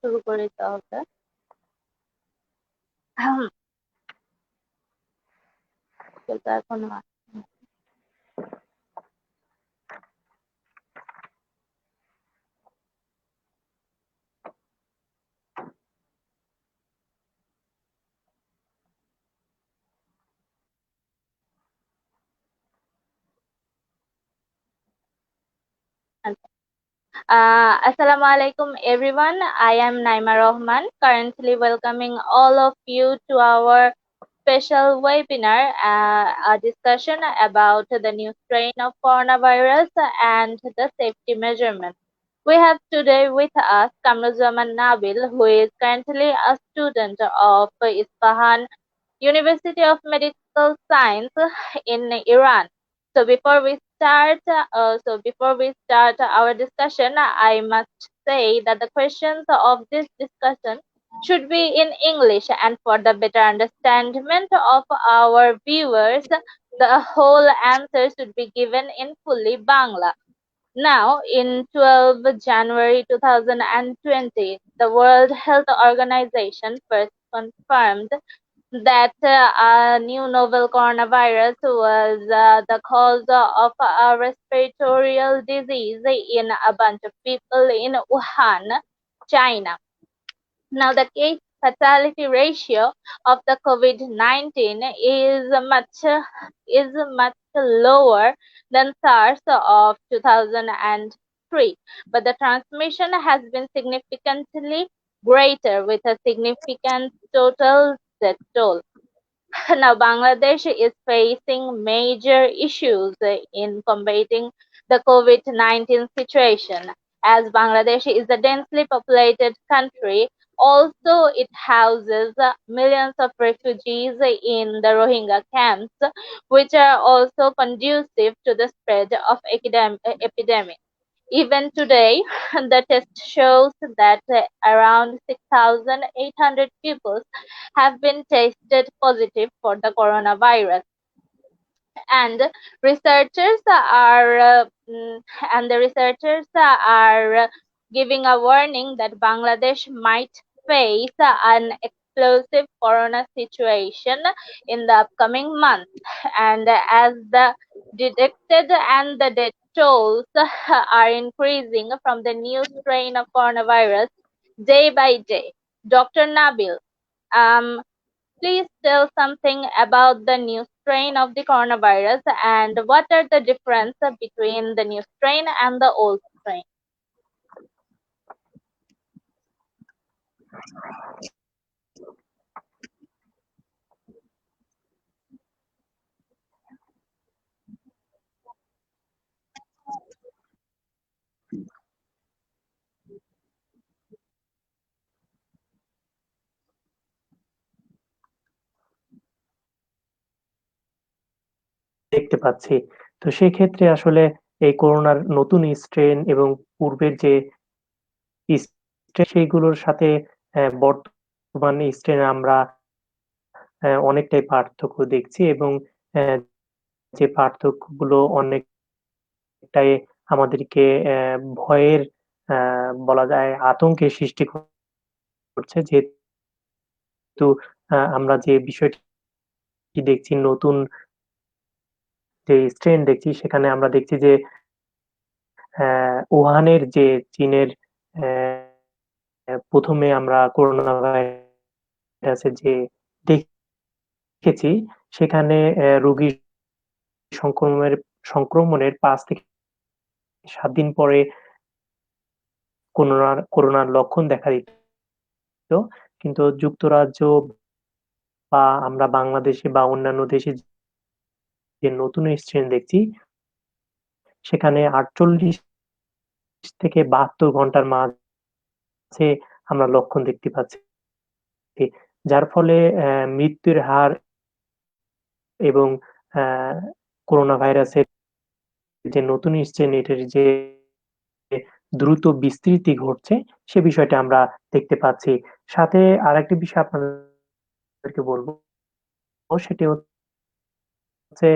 শুরু করে দিতে হবে। কেউ তো এখনো আসেনি। আচ্ছা। Assalamu alaikum everyone. I am Naima Rahman, currently welcoming all of you to our special webinar, a discussion about the new strain of coronavirus and the safety measurements. We have today with us Kamruzaman Nabil, who is currently a student of Isfahan University of Medical Science in Iran. So before we start our discussion, I must say that the questions of this discussion should be in English, and for the better understanding of our viewers, the whole answer should be given in fully Bangla. Now, in 12 January 2020, the World Health Organization first confirmed that a new novel coronavirus was the cause of a respiratory disease in a bunch of people in Wuhan, China. Now, the case fatality ratio of the COVID-19 is much lower than SARS of 2003, but the transmission has been significantly greater with a significant total death toll. Now, Bangladesh is facing major issues in combating the COVID-19 situation. As Bangladesh is a densely populated country, also it houses millions of refugees in the Rohingya camps, which are also conducive to the spread of epidemic. Even today, the test shows that around 6,800 people have been tested positive for the coronavirus, and researchers are and the researchers are giving a warning that Bangladesh might face an explosive corona situation in the upcoming months, and as the detected and the death tolls are increasing from the new strain of coronavirus day by day. Dr. Nabil, um, please tell something about the new strain of the coronavirus and what are the differences between the new strain and the old strain? দেখতে পাচ্ছি। তো সেক্ষেত্রে আসলে এই করোনার নতুন strain এবং পূর্বের যে স্ট্রেন সেইগুলোর সাথে বর্তমান স্ট্রেন আমরা অনেকটাই পার্থক্য দেখছি এবং যে পার্থক্যগুলো অনেকটাই আমাদেরকে ভয়ের বলা যায় আতঙ্কের সৃষ্টি করছে। যেহেতু আমরা যে বিষয়টি দেখছি নতুন যে স্ট্রেন দেখছি সেখানে আমরা দেখছি যে উহানের যে চীনের ১ম এ আমরা করোনা ভাইরাসের যে দেখেছি সেখানে রোগীর সংক্রমণের সংক্রমণের ৫ থেকে ৭ দিন পরে করোনার লক্ষণ দেখা দিত। কিন্তু যুক্তরাজ্য বা আমরা বাংলাদেশে বা অন্যান্য দেশে যে নতুন স্ট্রেন দেখছি সেখানে ৪৮ থেকে ৭২ ঘন্টার মাঝে আমরা লক্ষণ দেখতে পাচ্ছি। যার ফলে মৃত্যুর হার এবং অ্যা করোনা ভাইরাসের যে নতুন স্ট্রেন এটার যে দ্রুত বিস্তৃতি ঘটছে সে বিষয়টা আমরা দেখতে পাচ্ছি। সাথে আরেকটি বিষয় আপনাদেরকে বলব সেটি হচ্ছে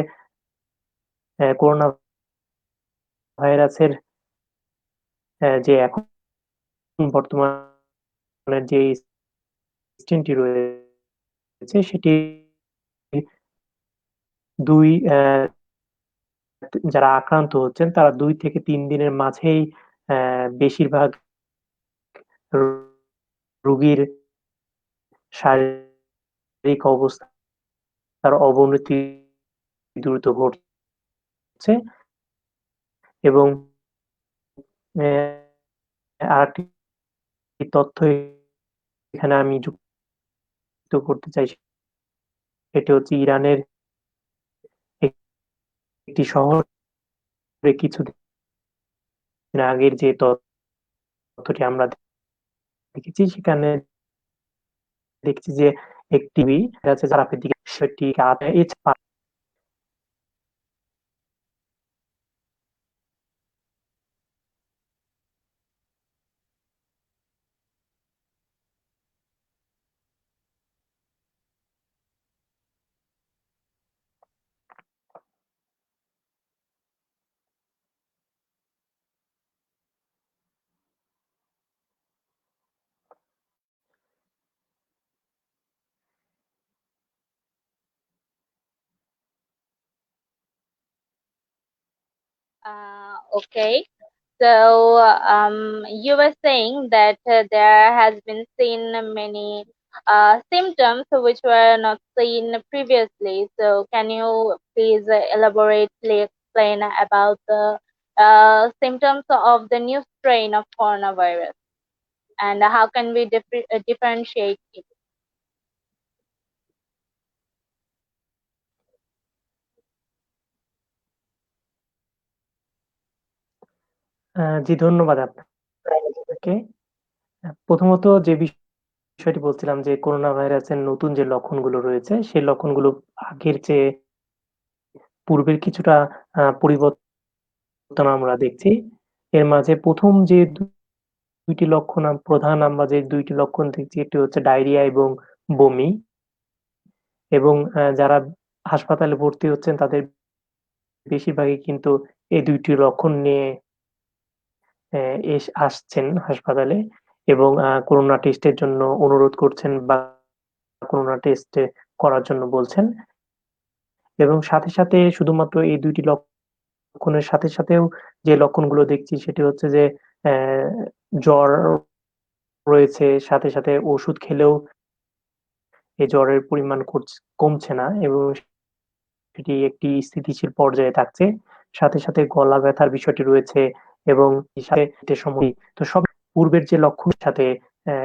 করোনা ভাইরাসের যে এখন বর্তমানে যে স্টেনটি রয়েছে সেটি ২ যারা আক্রান্ত হচ্ছেন তারা ২ থেকে ৩ দিনের মাঝেই বেশিরভাগ রো রোগীর শারীরিক অবস্থার অবনতি দ্রুত ঘটছে এবং অ্যা আরেকটি তথ্য এখানে আমি যুক্ত করতে চাই সেটি হচ্ছে ইরানের একটি শহরে কিছুদিন আগের যে তথ্যটি আমরা দেখেছি সেখানে দেখছি যে একটি আছে খারাপের দিকে সেটি Okay. So, you were saying that there has been seen many symptoms which were not seen previously. So, can you please elaborately explain about the symptoms of the new strain of coronavirus and how can we differentiate it? জি ধন্যবাদ আপনাকে। প্রথমত যে বিষয়টি বলছিলাম যে corona ভাইরাসের নতুন যে লক্ষণগুলো রয়েছে, সেই লক্ষণগুলো আগের চেয়ে পূর্বের কিছুটা পরিবর্তন আমরা দেখছি। এর মাঝে ১ম যে ২ টি লক্ষণ প্রধান আমরা যে ২ টি লক্ষণ দেখছি একটি হচ্ছে ডায়রিয়া এবং বমি এবং যারা হাসপাতালে ভর্তি হচ্ছেন তাদের বেশিরভাগই কিন্তু এই ২ টি লক্ষণ নিয়ে আসছেন হাসপাতালে এবং করোনা টেস্টের জন্য অনুরোধ করছেন বা করোনা টেস্ট করার জন্য বলছেন এবং সাথে শুধুমাত্র এই ২ টি লক্ষণের সাথেও যে লক্ষণগুলো দেখছি সেটি হচ্ছে যে অ্যা জ্বর রয়েছে, সাথে ওষুধ খেলেও এই জ্বরের পরিমাণ কমছে না এবং সেটি একটি স্থিতিশীল পর্যায়ে থাকছে। সাথে গলা ব্যথার বিষয়টি রয়েছে এবং সাথে সময় তো সব পূর্বের যে লক্ষণের সাথে অ্যা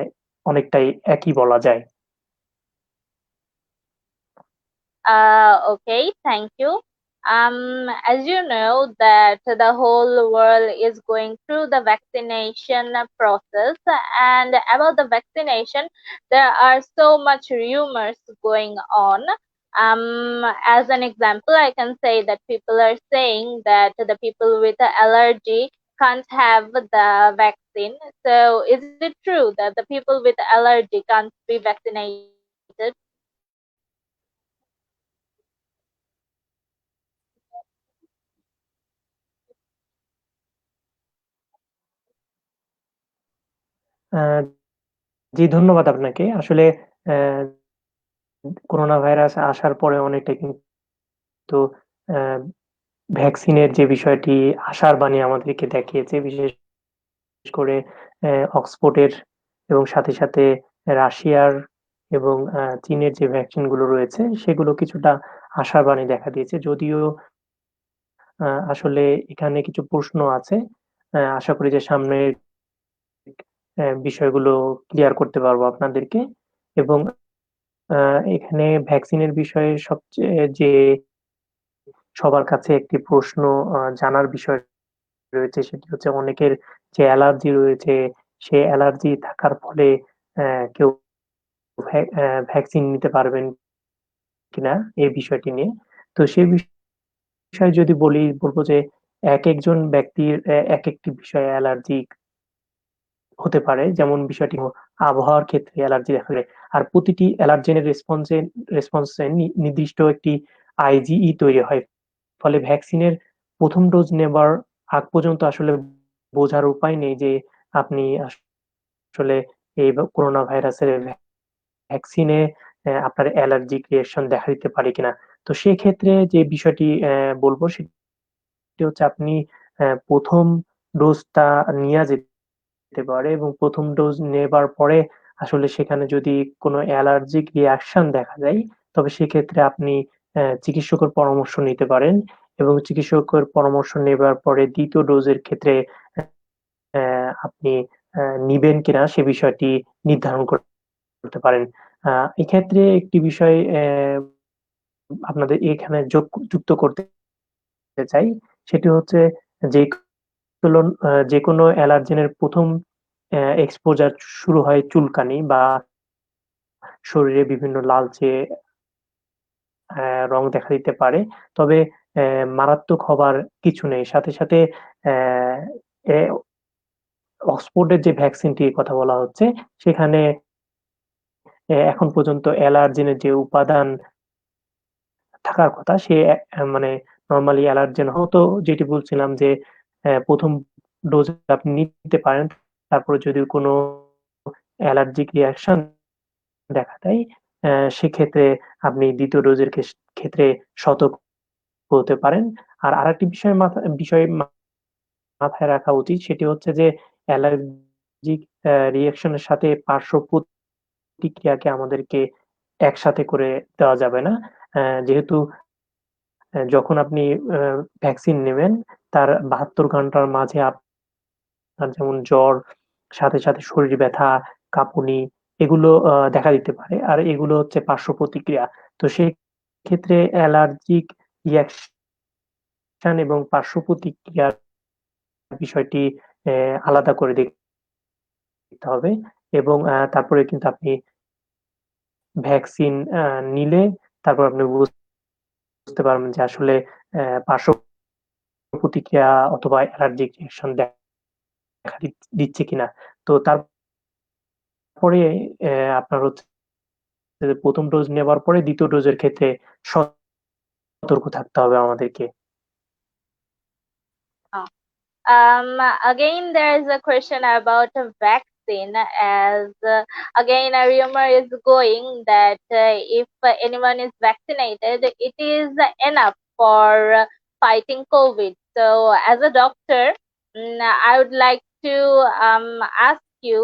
অনেকটাই একই বলা যায়। Okay, thank you. As you know that the whole world is going through the vaccination process, and about the vaccination, there are so much rumors going on. As an example, I can say that people are saying that the people with allergy can't have the vaccine. So, is it true that the people with allergy can't be vaccinated? আ জি ধন্যবাদ আপনাকে। আসলে অ্যা corona virus আসার পরে অনেকটা কিন্তু অ্যা ভ্যাকসিনের যে বিষয়টি আশার বাণী আমাদেরকে দেখিয়েছে। বিশেষ করে অক্সফোর্ডের এবং সাথে রাশিয়ার এবং চীনের যে ভ্যাকসিন গুলো রয়েছে সেগুলো কিছুটা আশার বাণী দেখা দিয়েছে। যদিও আসলে এখানে কিছু প্রশ্ন আছে। আশা করি যে সামনে বিষয়গুলো ক্লিয়ার করতে পারবো আপনাদেরকে এবং আ এখানে ভ্যাকসিনের বিষয়ে সবচেয়ে যে সবার কাছে একটি প্রশ্ন জানার বিষয় রয়েছে সেটি হচ্ছে অনেকের যে অ্যালার্জি রয়েছে, সে অ্যালার্জি থাকার ফলে কেউ ভ্যাকসিন নিতে পারবেন কিনা এই বিষয়টি নিয়ে। তো সে বিষয়ে যদি বলব যে একেকজন ব্যক্তির একেকটি বিষয়ে অ্যালার্জি হতে পারে। যেমন বিষয়টি আবহাওয়ার ক্ষেত্রে অ্যালার্জি দেখা যায়। আর প্রতিটি অ্যালার্জেনের রেসপন্সে নির্দিষ্ট একটি IgE তৈরি হয়। ফলে ভ্যাকসিনের ১ম ডোজ নেবার আগ পর্যন্ত আসলে বোঝার উপায় নেই যে আপনি আসলে এই করোনা ভাইরাসের ভ্যাকসিনে আপনার অ্যালার্জিক রিঅ্যাকশন দেখা দিতে পারে কিনা। তো সেক্ষেত্রে যে বিষয়টি বলব সেটি হচ্ছে আপনি ১ম ডোজটা নিয়া যেতে পারে এবং ১ম ডোজ নেবার পরে আসলে সেখানে যদি কোনো অ্যালার্জিক রিঅ্যাকশন দেখা যায়, তবে সেক্ষেত্রে আপনি চিকিৎসকের পরামর্শ নিতে পারেন এবং চিকিৎসকের পরামর্শ নেবার পরে ২য় ডোজের ক্ষেত্রে আপনি নিবেন কিনা সে বিষয়টি নির্ধারণ করতে পারেন। আ এক্ষেত্রে একটি বিষয় আপনাদের এখানে যুক্ত করতে চাই। সেটি হচ্ছে যে যেকোনো অ্যালার্জেনের ১ম এক্সপোজার শুরু হয় চুলকানি বা শরীরে বিভিন্ন লালচে রং দেখা দিতে পারে। তবে মারাত্মক হবার কিছু নেই। সাথে, সাথে অ্যা এ অক্সফোর্ডের যে ভ্যাকসিনটির কথা বলা হচ্ছে, সেখানে এখন পর্যন্ত অ্যালার্জেনের যে উপাদান থাকার কথা সে মানে নরমালি অ্যালার্জেন হতো যেটি বলছিলাম যে ১ম ডোজ আপনি নিতে পারেন। তারপরে যদি কোনো অ্যালার্জিক রিঅ্যাকশন দেখা দেয়, সেক্ষেত্রে আপনি ২য় ডোজের ক্ষেত্রে সতর্ক হতে পারেন। আর আরেকটি বিষয় মাথায় রাখা উচিত সেটি হচ্ছে যে অ্যালার্জিক রিঅ্যাকশন এর সাথে পার্শ্ব প্রতিক্রিয়াকে আমাদেরকে একসাথে করে দেওয়া যাবে না। যেহেতু যখন আপনি আ ভ্যাকসিন নেবেন তার ৭২ ঘন্টার মাঝে আপনার যেমন জ্বর, সাথে, সাথে শরীর ব্যথা, কাঁপুনি এগুলো দেখা দিতে পারে। আর এগুলো হচ্ছে পার্শ্ব প্রতিক্রিয়া। তো সেক্ষেত্রে অ্যালার্জিক রিঅ্যাকশন এবং পার্শ্ব প্রতিক্রিয়ার বিষয়টি আলাদা করে দেখতে হবে এবং তারপরে কিন্তু আপনি ভ্যাকসিন নিলে তারপর আপনি বুঝতে পারবেন যে আসলে পার্শ্ব প্রতিক্রিয়া অথবা অ্যালার্জিক রিঅ্যাকশন দেখা দিচ্ছে কিনা। তো তারপরে আপনার হচ্ছে যে ১ম ডোজ নেবার পরে ২য় ডোজের ক্ষেত্রে সতর্ক থাকতে হবে আমাদেরকে। Oh. Again, there is a question about a vaccine, as again a rumor is going that if anyone is vaccinated, it is enough for fighting COVID. So, as a doctor, I would like to ask you.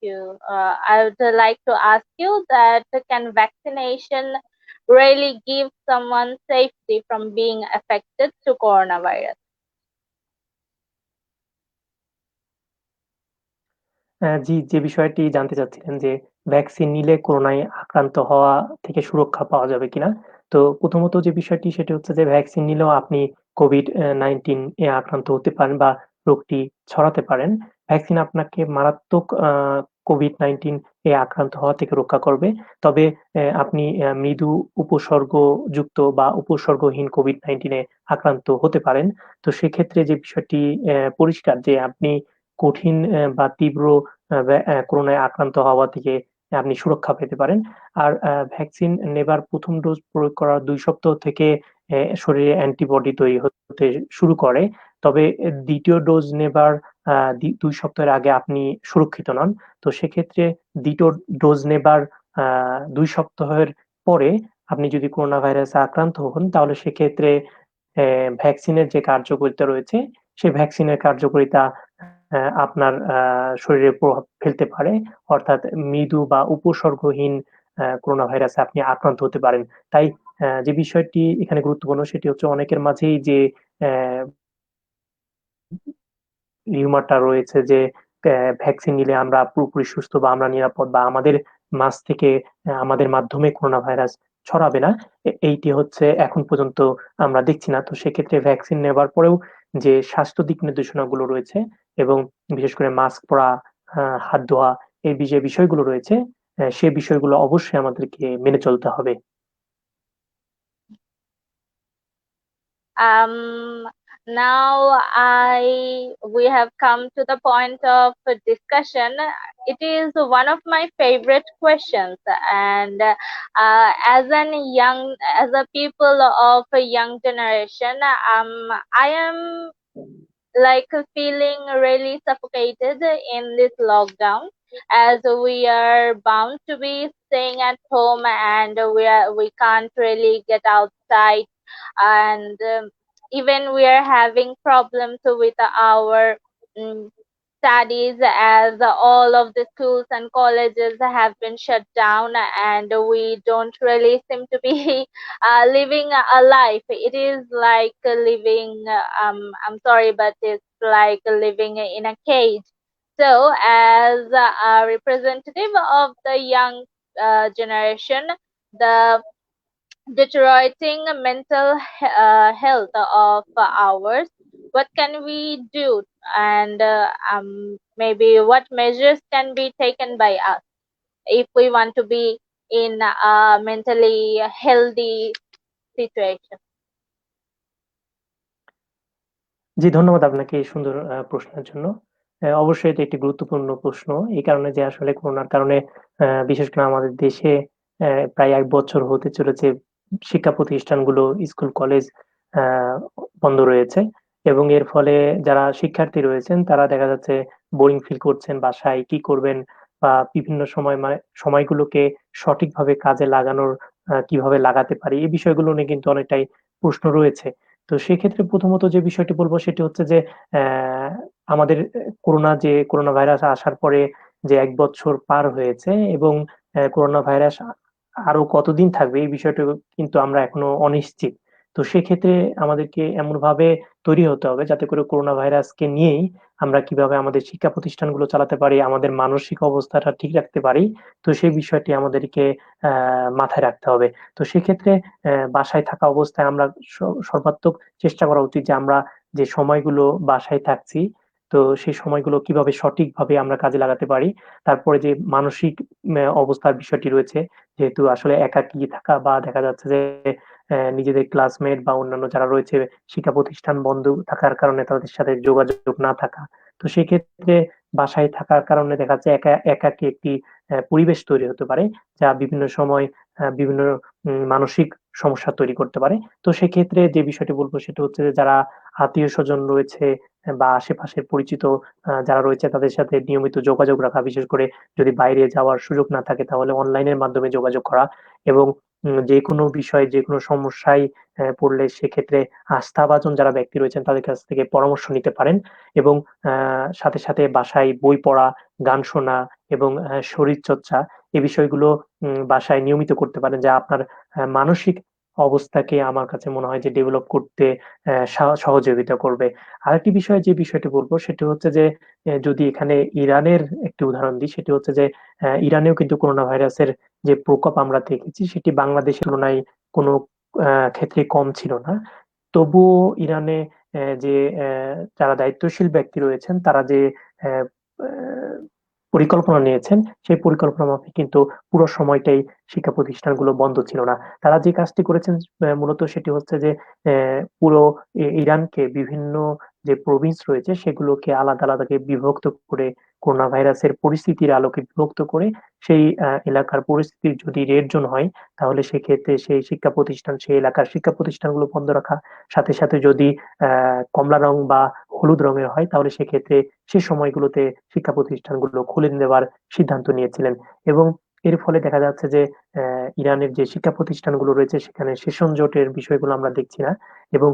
I would like to ask you that can vaccination really give someone safety from being affected to coronavirus? জি, যে বিষয়টি জানতে চাচ্ছিলেন যে vaccine নিলে করোনায় আক্রান্ত হওয়া থেকে সুরক্ষা পাওয়া যাবে কিনা? তো প্রথমত যে বিষয়টি সেটি হচ্ছে যে ভ্যাকসিন নিলেও আপনি COVID-19 এ আক্রান্ত হতে পারেন বা রোগটি ছড়াতে পারেন। ভ্যাকসিন আপনাকে মারাত্মক COVID-19 এ আক্রান্ত হওয়া থেকে রক্ষা করবে। তবে আপনি মৃদু উপসর্গযুক্ত বা উপসর্গহীন COVID-19 এ আক্রান্ত হতে পারেন। তো সেক্ষেত্রে যে বিষয়টি পরিষ্কার যে আপনি কঠিন বা তীব্র করোনায় আক্রান্ত হওয়া থেকে আপনি সুরক্ষা পেতে পারেন। আর ভ্যাকসিন নেবার ১ম ডোজ প্রয়োগ করার ২ সপ্তাহ থেকে শরীরে অ্যান্টিবডি তৈরি হতে শুরু করে। তবে ২য় ডোজ নেবার ২ সপ্তাহের আগে আপনি সুরক্ষিত নন। তো সেক্ষেত্রে ২য় ডোজ নেবার আ ২ সপ্তাহের পরে আপনি যদি করোনা ভাইরাসে আক্রান্ত হন তাহলে সেক্ষেত্রে ভ্যাকসিনের যে কার্যকারিতা রয়েছে, সেই ভ্যাকসিনের কার্যকারিতা আপনার শরীরে প্রভাব ফেলতে পারে। অর্থাৎ মৃদু বা উপসর্গহীন করোনা ভাইরাসে আপনি আক্রান্ত হতে পারেন। তাই যে বিষয়টি এখানে গুরুত্বপূর্ণ সেটি হচ্ছে অনেকের মাঝেই যে অ্যা রিউমারটা রয়েছে যে ভ্যাকসিন নিলে আমরা পুরোপুরি সুস্থ বা আমরা নিরাপদ বা আমাদের মাঝ থেকে আমাদের মাধ্যমে করোনা ভাইরাস ছড়াবে না। এইটি হচ্ছে এখন পর্যন্ত আমরা দেখছি না। তো সেক্ষেত্রে ভ্যাকসিন নেবার পরেও যে স্বাস্থ্য দিক নির্দেশনাগুলো রয়েছে এবং বিশেষ করে মাস্ক পরা, হাত ধোয়া এই যে বিষয়গুলো রয়েছে, সে বিষয়গুলো অবশ্যই আমাদেরকে মেনে চলতে হবে। Um, Now we have come to the point of discussion. It is one of my favorite questions, and as a people of a young generation, I am like feeling really suffocated in this lockdown, as we are bound to be staying at home and we can't really get outside, and even we are having problems with our mm, studies, as all of the schools and colleges have been shut down and we don't really seem to be living a life. It is like living, I'm sorry, but it's like living in a cage. So, as a representative of the young generation, the deteriorating mental health of ours, what can we do, and maybe what measures can be taken by us if we want to be in a mentally healthy situation? জি, ধন্যবাদ আপনাকে এই সুন্দর প্রশ্নের জন্য। অবশ্যই এটা একটি গুরুত্বপূর্ণ প্রশ্ন। এই কারণে যে আসলে করোনার কারণে বিশেষ করে আমাদের দেশে প্রায় ১ বছর হতে চলেছে শিক্ষা প্রতিষ্ঠানগুলো, স্কুল, কলেজ আ বন্ধ রয়েছে এবং এর ফলে যারা শিক্ষার্থী রয়েছেন তারা দেখা যাচ্ছে বোরিং ফিল করছেন বাসায়। কি করবেন বা বিভিন্ন সময় সময়গুলোকে সঠিকভাবে কাজে লাগানোর কিভাবে লাগাতে পারি এই বিষয়গুলো নিয়ে কিন্তু অনেকটাই প্রশ্ন রয়েছে। তো সেক্ষেত্রে প্রথমত যে বিষয়টি বলব সেটি হচ্ছে যে আমাদের করোনা ভাইরাস আসার পরে যে ১ বছর পার হয়েছে এবং করোনা ভাইরাস আরো কতদিন থাকবে এই বিষয়টা কিন্তু আমরা এখনো অনিশ্চিত। তো সেক্ষেত্রে আমাদেরকে এমনভাবে তৈরি হতে হবে যাতে করে করোনা ভাইরাসকে নিয়েই আমরা কিভাবে আমাদের শিক্ষা প্রতিষ্ঠানগুলো চালাতে পারি, আমাদের মানসিক অবস্থাটা ঠিক রাখতে পারি। তো সেই বিষয়টি আমাদেরকে আ মাথায় রাখতে হবে। তো সেক্ষেত্রে বাসায় থাকা অবস্থায় আমরা স সর্বাত্মক চেষ্টা করা উচিত যে আমরা যে সময়গুলো বাসায় থাকছি, তো সেই সময়গুলো কিভাবে সঠিকভাবে আমরা কাজে লাগাতে পারি। তারপরে যে মানসিক অবস্থার বিষয়টি রয়েছে, যেহেতু আসলে একাকী থাকা বা দেখা যাচ্ছে যে নিজেদের ক্লাসমেট বা অন্যান্য যারা রয়েছে শিক্ষা প্রতিষ্ঠান বন্ধ থাকার কারণে তাদের সাথে যোগাযোগ না থাকা। তো সেক্ষেত্রে বাসায় থাকার কারণে দেখা যাচ্ছে একাকী একটি পরিবেশ তৈরি হতে পারে, যা বিভিন্ন সময় বিভিন্ন মানসিক সমস্যা তৈরি করতে পারে। তো সেক্ষেত্রে যে বিষয়টি বলব সেটা হচ্ছে যে যারা আত্মীয়স্বজন রয়েছে বা আশেপাশের পরিচিত যারা রয়েছে তাদের সাথে নিয়মিত যোগাযোগ রাখা। বিশেষ করে যদি বাইরে যাওয়ার সুযোগ না থাকে তাহলে অনলাইনের মাধ্যমে যোগাযোগ করা এবং যেকোনো বিষয়ে যেকোনো সমস্যায় পড়লে সেক্ষেত্রে আস্থাভাজন যারা ব্যক্তি রয়েছেন তাদের কাছ থেকে পরামর্শ নিতে পারেন এবং আ সাথে বাসায় বই পড়া, গান শোনা এবং শরীরচর্চা এই বিষয়গুলো বাসায় নিয়মিত করতে পারেন যা আপনার মানসিক অবস্থাকে আমার কাছে মনে হয় যে ডেভেলপ করতে সহযোগিতা করবে। আরেকটি বিষয় যে বিষয়টি বলব সেটি হচ্ছে যে যদি এখানে ইরানের একটি উদাহরণ দিই সেটি হচ্ছে যে ইরানেও কিন্তু করোনা ভাইরাসের যে প্রকোপ আমরা দেখেছি সেটি বাংলাদেশের তুলনায় কোনো ক্ষেত্রে কম ছিল না। তবুও ইরানে যে যারা দায়িত্বশীল ব্যক্তি রয়েছেন তারা যে অ্যা অ্যা পরিকল্পনা নিয়েছেন, সেই পরিকল্পনা মাফিক কিন্তু পুরো সময়টাই শিক্ষা প্রতিষ্ঠানগুলো বন্ধ ছিল না। তারা যে কাজটি করেছেন মূলত সেটি হচ্ছে যে পুরো ইরানকে বিভিন্ন যে প্রভিন্স রয়েছে সেগুলোকে আলাদা বিভক্ত করে করোনা ভাইরাসের পরিস্থিতির আলোকে বিভক্ত করে সেই এলাকার পরিস্থিতি যদি রেড জোন হয় তাহলে সেক্ষেত্রে সেই এলাকার শিক্ষা প্রতিষ্ঠানগুলো বন্ধ রাখা। সাথে যদি কমলা রং বা হলুদ রঙের হয় তাহলে সেক্ষেত্রে সে সময়গুলোতে শিক্ষা প্রতিষ্ঠানগুলো খুলে দেওয়ার সিদ্ধান্ত নিয়েছিলেন এবং এর ফলে দেখা যাচ্ছে যে ইরানের যে শিক্ষা প্রতিষ্ঠানগুলো রয়েছে সেখানে সেশন জটের বিষয়গুলো আমরা দেখছি না এবং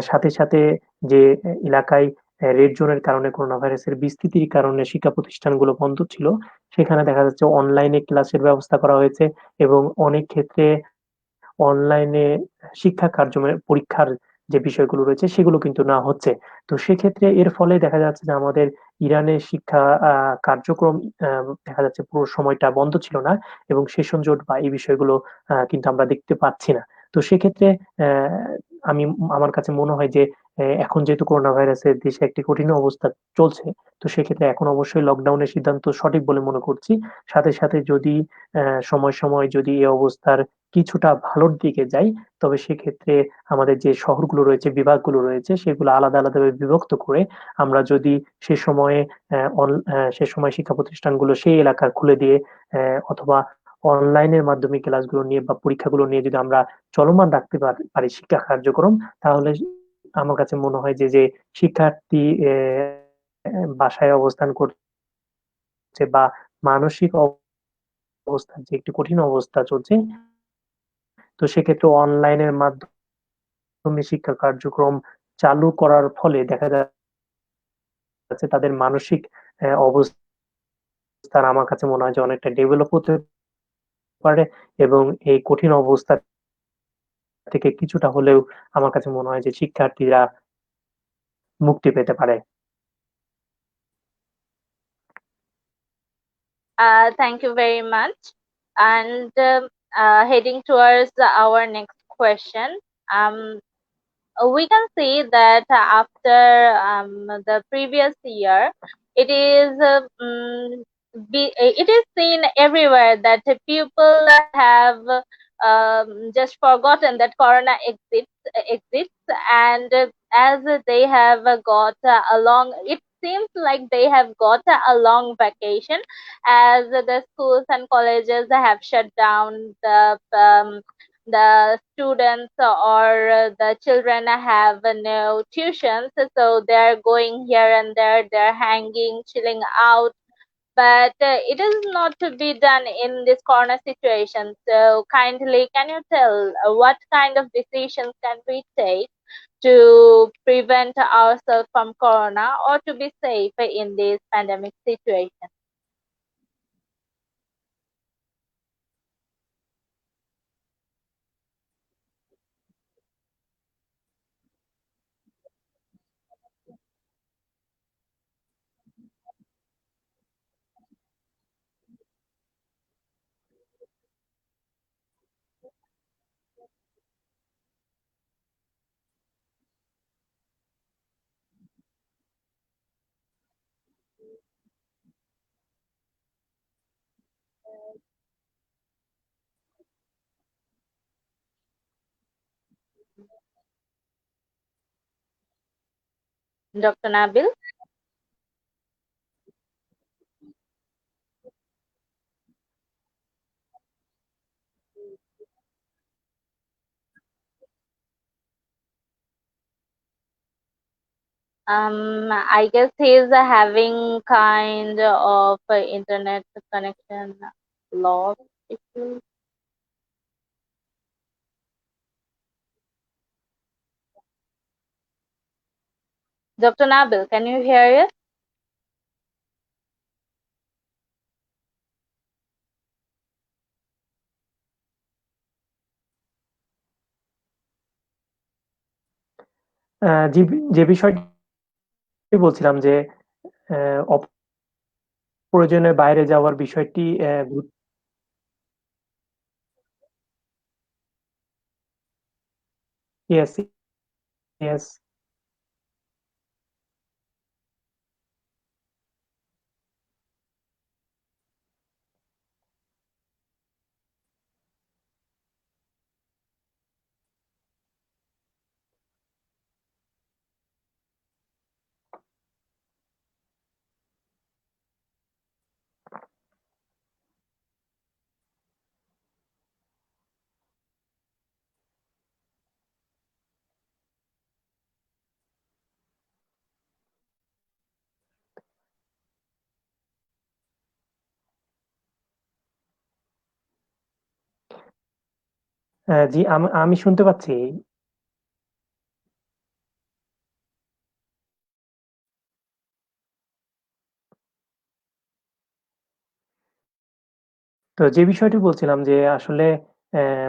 সাথে যে এলাকায় রেড জোনের কারণে করোনা ভাইরাসের বিস্তৃতির কারণে শিক্ষা প্রতিষ্ঠানগুলো বন্ধ ছিল, সেখানে দেখা যাচ্ছে অনলাইনে ক্লাসের ব্যবস্থা করা হয়েছে এবং অনেক ক্ষেত্রে অনলাইনে শিক্ষা পরীক্ষার যে বিষয়গুলো রয়েছে সেগুলো কিন্তু না হচ্ছে। তো সেক্ষেত্রে এর ফলে দেখা যাচ্ছে যে আমাদের ইরানের শিক্ষা আ কার্যক্রম আ দেখা যাচ্ছে পুরো সময়টা বন্ধ ছিল না এবং সেশন জট বা এই বিষয়গুলো কিন্তু আমরা দেখতে পাচ্ছি না। তো সেক্ষেত্রে আমি আমার কাছে মনে হয় যে এখন যেহেতু করোনা ভাইরাসের দেশে একটি কঠিন অবস্থা চলছে, তো সেক্ষেত্রে এখন অবশ্যই লকডাউনের সিদ্ধান্ত সঠিক বলে মনে করছি। সাথে যদি সময় যদি এই অবস্থার কিছুটা ভালোর দিকে যাই, তবে সেক্ষেত্রে আমাদের যে শহরগুলো রয়েছে, বিভাগগুলো রয়েছে সেগুলো আলাদাভাবে বিভক্ত করে আমরা যদি সে সময়ে সে সময় শিক্ষা প্রতিষ্ঠানগুলো সেই এলাকার খুলে দিয়ে অথবা অনলাইনের মাধ্যমে ক্লাসগুলো নিয়ে বা পরীক্ষাগুলো নিয়ে যদি আমরা চলমান রাখতে পারি শিক্ষা কার্যক্রম, তাহলে আমার কাছে মনে হয় যে শিক্ষার্থী বাসায় অবস্থান করছে বা মানসিক অবস্থার যে একটি কঠিন অবস্থা চলছে, তো সেক্ষেত্রে অনলাইনের মাধ্যমে শিক্ষা কার্যক্রম চালু করার ফলে দেখা যাচ্ছে তাদের মানসিক অবস্থান আমার কাছে মনে হয় যে অনেকটা ডেভেলপ হতে পারে এবং এই কঠিন অবস্থা থেকে কিছুটা হলেও আমার কাছে মনে হয় যে শিক্ষার্থীরা মুক্তি পেতে পারে। Thank you very much. And heading towards our next question, um, we can see that after the previous year, it is it is seen everywhere that people have just forgotten that corona exists, and as they have got a long, it seems like they have got a long vacation, as the schools and colleges have shut down. The students or the children have no tuitions, so they're going here and there, they're hanging, chilling out. But it is not to be done in this corner situation. So kindly, can you tell what kind of decisions can we take to prevent ourselves from corona or to be safe in this pandemic situation? Dr. Nabil? I guess he's having kind of internet connection loss issue. Dr. Nabil, can you hear us? যে বিষয়টি বলছিলাম যে অপ্রয়োজনে বাইরে যাওয়ার বিষয়টি yes, yes. জি, আমি শুনতে পাচ্ছি। তো যে বিষয়টি বলছিলাম যে আসলে অ্যা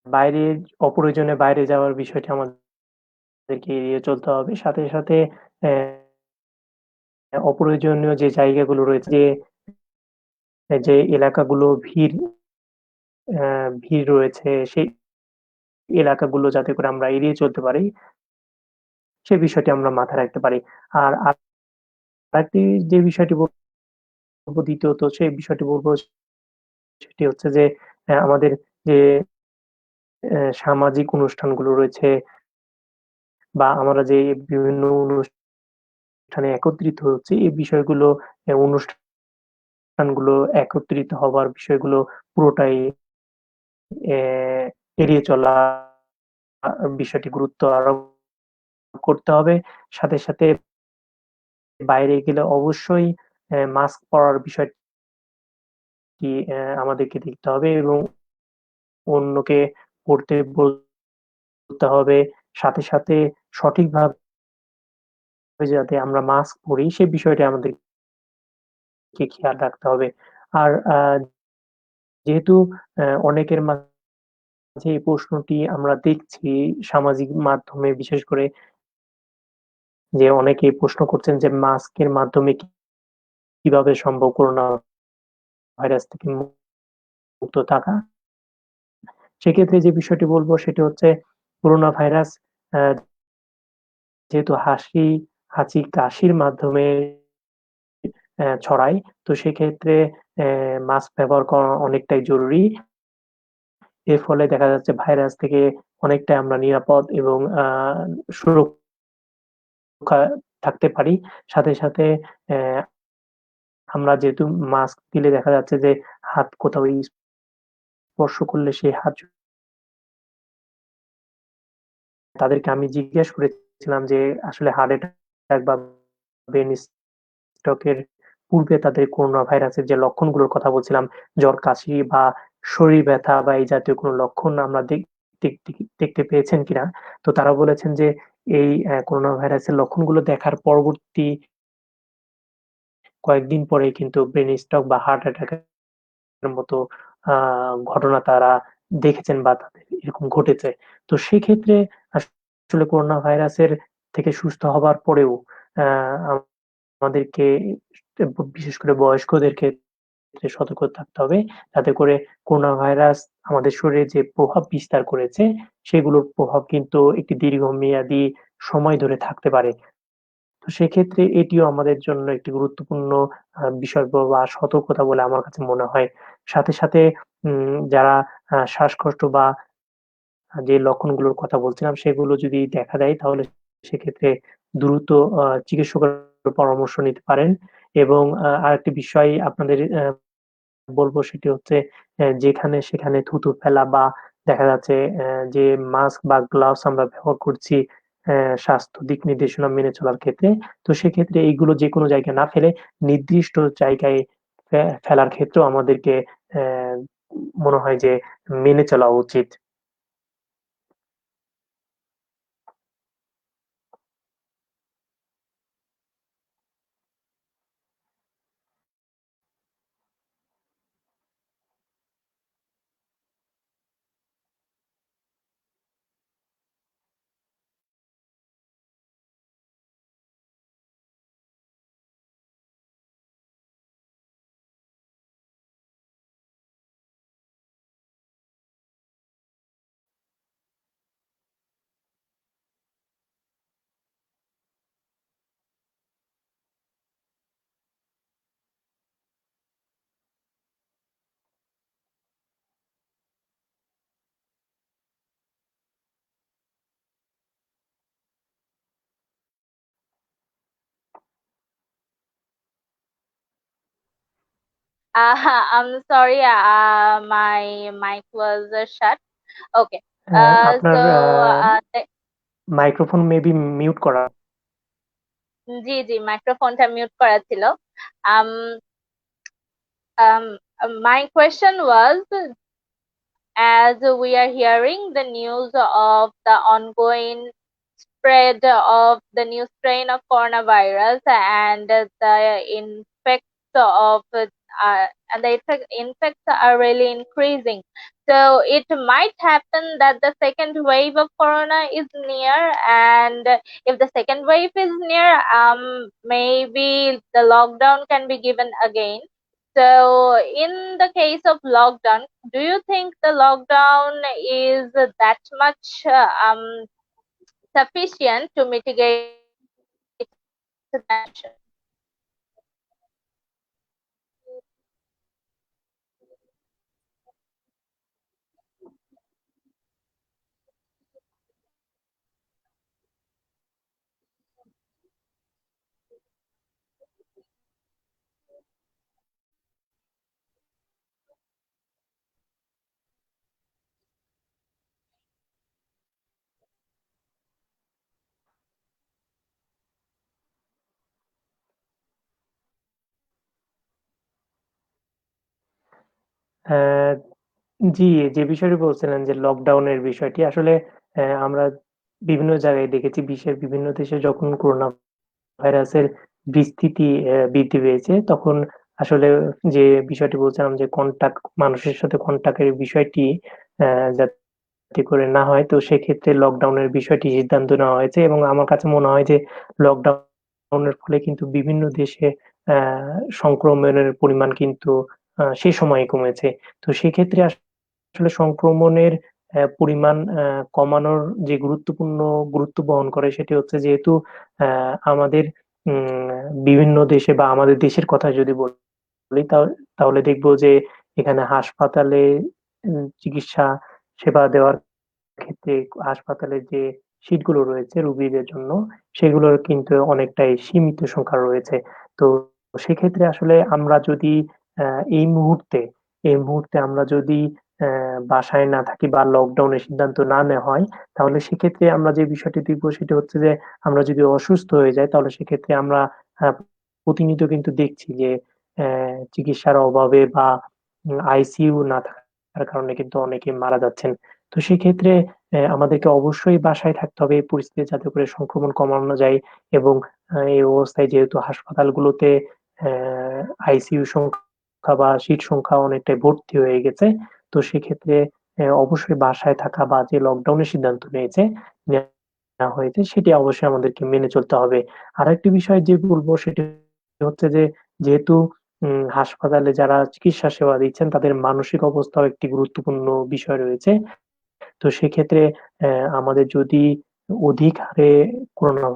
বাইরে অপ্রয়োজনে বাইরে যাওয়ার বিষয়টি আমাদেরকে এড়িয়ে চলতে হবে। সাথে অ্যা অপ্রয়োজনীয় যে জায়গাগুলো রয়েছে যে এলাকাগুলো অ্যা ভিড় রয়েছে সেই এলাকাগুলো যাতে করে আমরা এড়িয়ে চলতে পারি, সে বিষয়টি আমরা মাথায় রাখতে পারি। আর আরেকটি যে বিষয়টি বলব দ্বিতীয়ত সেই বিষয়টি বলব সেটি হচ্ছে যে আমাদের যে সামাজিক অনুষ্ঠানগুলো রয়েছে বা আমরা যে বিভিন্ন অনুষ্ঠানে একত্রিত হচ্ছি এই বিষয়গুলো অনুষ্ঠানগুলো একত্রিত হবার বিষয়গুলো পুরোটাই এ এড়িয়ে চলা বিষয়টি গুরুত্ব আরোপ করতে হবে। সাথে, সাথে বাইরে গেলে অবশ্যই মাস্ক পরার বিষয়টি আমাদেরকে দেখতে হবে এবং অন্যকে পড়তে বলতে হবে। সাথে, সাথে সঠিকভাবে যাতে আমরা মাস্ক পড়ি সে বিষয়টি আমাদেরকে খেয়াল রাখতে হবে। আর যেহেতু অনেকের মাঝে এই প্রশ্নটি আমরা দেখছি সামাজিক মাধ্যমে বিশেষ করে যে অনেকেই প্রশ্ন করছেন যে মাস্কের মাধ্যমে কিভাবে সম্ভব করোনা ভাইরাস থেকে মুক্ত থাকা? সেক্ষেত্রে যে বিষয়টি বলব সেটি হচ্ছে করোনা ভাইরাস আ যেহেতু হাঁচি, কাশির মাধ্যমে ছড়ায়। তো সেক্ষেত্রে মাস্ক ব্যবহার করা অনেকটাই জরুরি। এর ফলে দেখা যাচ্ছে ভাইরাস থেকে অনেকটাই আমরা নিরাপদ এবং সুরক্ষা থাকতে পারি। সাথে, সাথে অ্যা আমরা যেহেতু মাস্ক দিলে দেখা যাচ্ছে যে হাত কোথাও স্পর্শ করলে সেই হাত তাদেরকে আমি জিজ্ঞেস করেছিলাম যে আসলে হার্ট অ্যাটাক বা ব্রেন স্ট্রোকের পূর্বে তাদের করোনা ভাইরাসের যে লক্ষণগুলোর কথা বলছিলাম, জ্বর, কাশি বা শরীর ব্যথা বা এই জাতীয় কোনো লক্ষণ আমরা দেখতে পেয়েছেন কিনা? তো তারা বলেছেন যে এই করোনা ভাইরাসের লক্ষণগুলো দেখার পরবর্তী কয়েকদিন পরেই কিন্তু ব্রেন স্ট্রোক বা হার্ট অ্যাটাকের মতো আ ঘটনা তারা দেখেছেন বা তাদের এরকম ঘটেছে। তো সেক্ষেত্রে আসলে করোনা ভাইরাসের থেকে সুস্থ হবার পরেও আ আমাদেরকে বিশেষ করে বয়স্কদের ক্ষেত্রে সতর্ক থাকতে হবে। যাতে করে করোনা ভাইরাস আমাদের শরীরে যে প্রভাব বিস্তার করেছে, সেগুলোর প্রভাব কিন্তু একটি দীর্ঘমেয়াদী সময় ধরে থাকতে পারে। তো সেক্ষেত্রে এটিও আমাদের জন্য একটি গুরুত্বপূর্ণ বিষয় বা সতর্কতা বলে আমার কাছে মনে হয়। সাথে, সাথে যারা শ্বাসকষ্ট বা যে লক্ষণগুলোর কথা বলছিলাম সেগুলো যদি দেখা দেয় তাহলে সেক্ষেত্রে দ্রুত চিকিৎসকের পরামর্শ নিতে পারেন এবং আরেকটি বিষয় আপনাদের বলব সেটি হচ্ছে যেখানে সেখানে থুতু ফেলা বা দেখা যাচ্ছে যে মাস্ক বা গ্লাভস আমরা ব্যবহার করছি স্বাস্থ্য দিক নির্দেশনা মেনে চলার ক্ষেত্রে। তো সেক্ষেত্রে এইগুলো যেকোনো জায়গায় না ফেলে নির্দিষ্ট জায়গায় ফেলার ক্ষেত্রেও আমাদেরকে অ্যা মনে হয় যে মেনে চলা উচিত। I'm sorry, my mic was shut. Okay. আপনার So, মাইক্রোফোন মেবি মিউট করা। জি জি, মাইক্রোফোনটা মিউট করা ছিল। Um, my question was, as we are hearing the news of the ongoing spread of the new strain of coronavirus and the infects of and the infects are really increasing. So it might happen that the second wave of corona is near, and if the second wave is near, maybe the lockdown can be given again. So in the case of lockdown, do you think the lockdown is that much sufficient to mitigate the tension? হ্যাঁ, জি, যে বিষয়টি বলছিলেন যে লকডাউনের বিষয়টি আসলে আমরা বিভিন্ন জায়গায় দেখেছি বিশ্বের বিভিন্ন দেশে যখন করোনা ভাইরাসের বিস্তৃতি বৃদ্ধি পেয়েছে তখন আসলে যে বিষয়টি বলছিলাম যে মানুষের সাথে কন্টাক্টের বিষয়টি যাতে করে না হয় তো সেক্ষেত্রে লকডাউনের বিষয়টি সিদ্ধান্ত নেওয়া হয়েছে এবং আমার কাছে মনে হয় যে লকডাউনের ফলে কিন্তু বিভিন্ন দেশে অ্যা সংক্রমণের পরিমাণ কিন্তু সে সময়ে কমেছে। তো সেক্ষেত্রে আসলে সংক্রমণের পরিমাণ কমানোর যে গুরুত্ব বহন করে সেটি হচ্ছে যেহেতু অ্যা আমাদের বিভিন্ন দেশে বা আমাদের দেশের কথা যদি বলি তাহলে দেখব যে এখানে হাসপাতালে চিকিৎসা সেবা দেওয়ার ক্ষেত্রে হাসপাতালের যে সিটগুলো রয়েছে রোগীদের জন্য সেগুলোর কিন্তু অনেকটাই সীমিত সংখ্যা রয়েছে। তো সেক্ষেত্রে আসলে আমরা যদি অ্যা এই মুহূর্তে এই মুহূর্তে আমরা যদি বাসায় না থাকি বা লকডাউনের সিদ্ধান্ত না নেওয়া হয়, তাহলে সেক্ষেত্রে আমরা যে বিষয়টি দেখব সেটি হচ্ছে যে আমরা যদি অসুস্থ হয়ে যাই তাহলে সেক্ষেত্রে আমরা আ প্রতিনিয়ত কিন্তু দেখছি যে অ্যা চিকিৎসার অভাবে বা আইসিইউ না থাকার কারণে কিন্তু অনেকে মারা যাচ্ছেন। তো সেক্ষেত্রে আমাদেরকে অবশ্যই বাসায় থাকতে হবে এই পরিস্থিতি যাতে করে সংক্রমণ কমানো যায় এবং এই অবস্থায় যেহেতু হাসপাতালগুলোতে অ্যা আইসিইউ সংখ্যা বা সিট সংখ্যা অনেকটাই ভর্তি হয়ে গেছে। তো সেক্ষেত্রে অবশ্যই বাসায় থাকা বা যে লকডাউনের সিদ্ধান্ত নেয়া হয়েছে সেটি অবশ্যই আমাদেরকে মেনে চলতে হবে। আরেকটি বিষয় যে বলব সেটি হচ্ছে যে যেহেতু হাসপাতালে যারা চিকিৎসা সেবা দিচ্ছেন তাদের মানসিক অবস্থাও একটি গুরুত্বপূর্ণ বিষয় রয়েছে। তো সেক্ষেত্রে আমাদের যদি অধিক হারে করোনা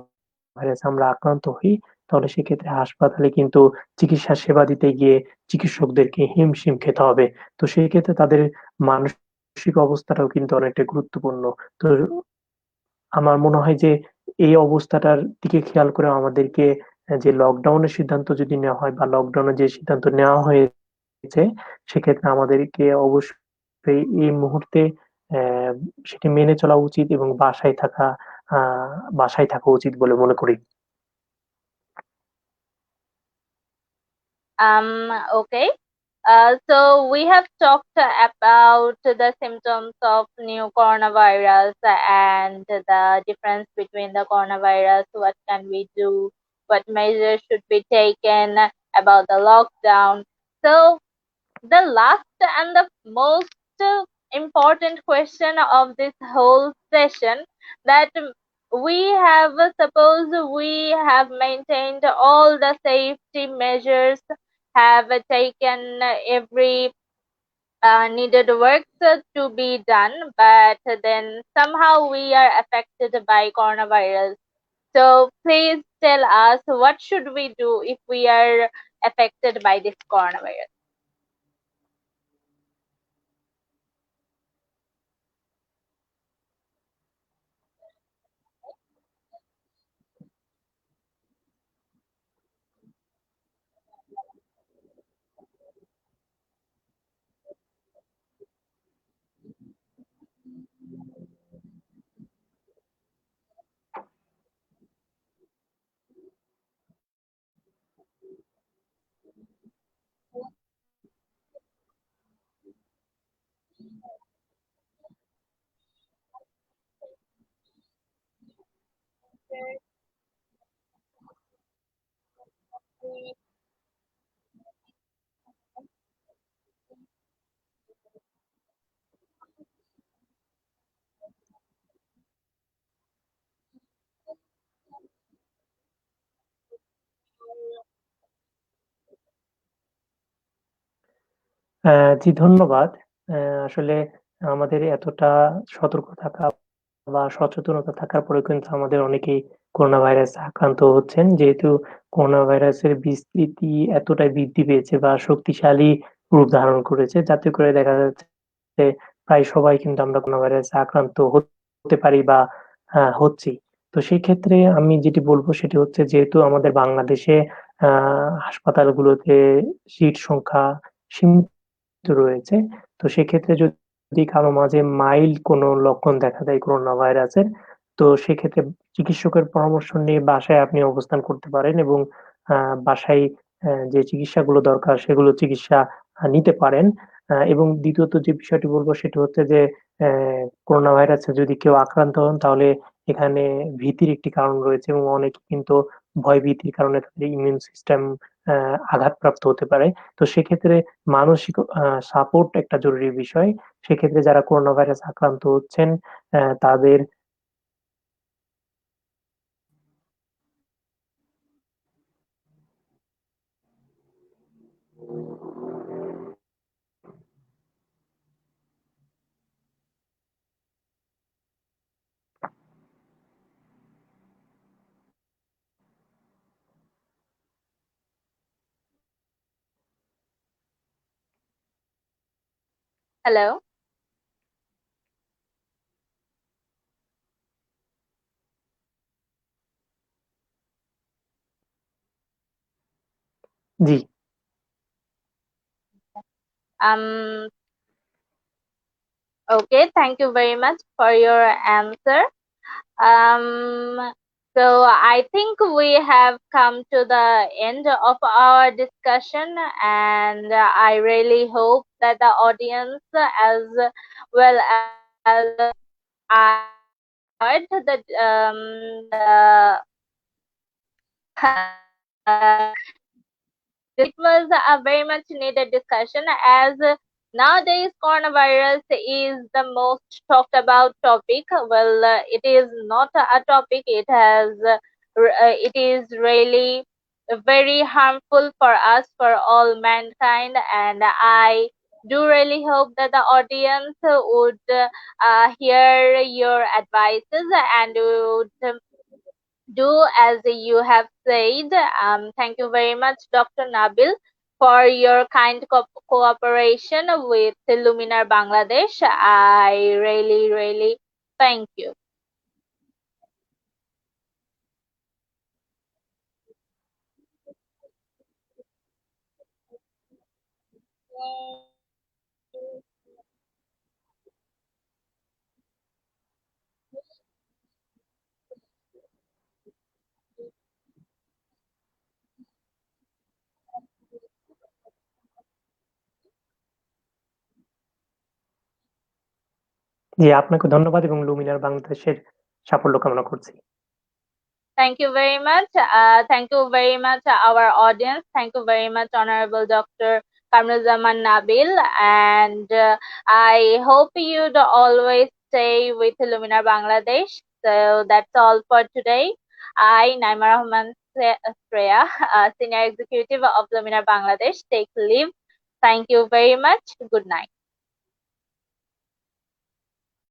ভাইরাসে আমরা আক্রান্ত হই, তাহলে সেক্ষেত্রে হাসপাতালে কিন্তু চিকিৎসা সেবা দিতে গিয়ে চিকিৎসকদেরকে হিমশিম খেতে হবে। তো সেক্ষেত্রে তাদের মানসিক অবস্থাটাও কিন্তু অনেকটা গুরুত্বপূর্ণ। তো আমার মনে হয় যে এই অবস্থাটার দিকে খেয়াল করে আমাদেরকে যে লকডাউনের সিদ্ধান্ত যদি নেওয়া হয় বা লকডাউনের যে সিদ্ধান্ত নেওয়া হয়েছে, সেক্ষেত্রে আমাদেরকে অবশ্যই এই মুহূর্তে অ্যা সেটি মেনে চলা উচিত এবং আ বাসায় থাকা উচিত বলে মনে করি। Okay. So we have talked about the symptoms of new coronavirus and the difference between the coronavirus, what can we do, what measures should be taken about the lockdown. So the last and the most important question of this whole session, that we have suppose we have maintained all the safety measures, have taken every needed works to be done, but then somehow we are affected by coronavirus. So please tell us, what should we do if we are affected by this coronavirus? জি ধন্যবাদ। আসলে আমাদের এতটা সতর্ক থাকা বা সচেতনতা থাকার পরেও কিন্তু আমাদের অনেকেই করোনা ভাইরাসে আক্রান্ত হচ্ছেন। যেহেতু করোনা ভাইরাসের বিস্তৃতি এতটাই বৃদ্ধি পেয়েছে বা শক্তিশালী রূপ ধারণ করেছে, যাতে করে দেখা যাচ্ছে যে প্রায় সবাই কিন্তু আমরা করোনা ভাইরাসে আক্রান্ত হতে পারি বা হচ্ছি। তো সেক্ষেত্রে আমি যেটি বলব সেটি হচ্ছে যেহেতু আমাদের বাংলাদেশে আ হাসপাতালগুলোতে সিট সংখ্যা সীমিত রয়েছে। তো সেক্ষেত্রে যদি কারো মাঝে মাইল্ড কোনো লক্ষণ দেখা দেয় করোনা ভাইরাসের, তো সেক্ষেত্রে চিকিৎসকের পরামর্শ নিয়ে বাসায় আপনি অবস্থান করতে পারেন এবং বাসায় যে চিকিৎসাগুলো দরকার সেগুলো চিকিৎসা নিতে পারেন। এবং দ্বিতীয়ত যে বিষয়টি বলব সেটি হচ্ছে যে করোনা ভাইরাসে যদি কেউ আক্রান্ত হন তাহলে এখানে ভীতির একটি কারণ রয়েছে এবং অনেকে কিন্তু ভয়-ভীতির কারণে তাদের ইমিউন সিস্টেম আ আঘাতপ্রাপ্ত হতে পারে। তো সেক্ষেত্রে মানসিক সাপোর্ট একটা জরুরি বিষয়। সেক্ষেত্রে যারা করোনা ভাইরাসে আক্রান্ত হচ্ছেন তাদের Hello. G. Um, okay, thank you very much for your answer. Um, so I think we have come to the end of our discussion, and I really hope that the audience, as well as I, enjoyed the it was a very much needed discussion as nowadays coronavirus is the most talked about topic. Well, it is not a topic. It is really very harmful for us, for all mankind, and I do really hope that the audience would hear your advices and would do as you have said. Thank you very much, Dr. Nabil, for your kind cooperation with Luminar Bangladesh. I really, really thank you. জি, আপনাকে ধন্যবাদ এবং লুমিনার বাংলাদেশের সাফল্য কামনা করছি। Thank you very much. Thank you very much, our audience. Thank you very much, Honorable Dr. Kamruzaman Nabil. And I hope you'd always stay with Luminar Bangladesh. So that's all for today. I, Naima Rahman Shreya, Senior Executive of Luminar Bangladesh, take leave. Thank you very much. Good night.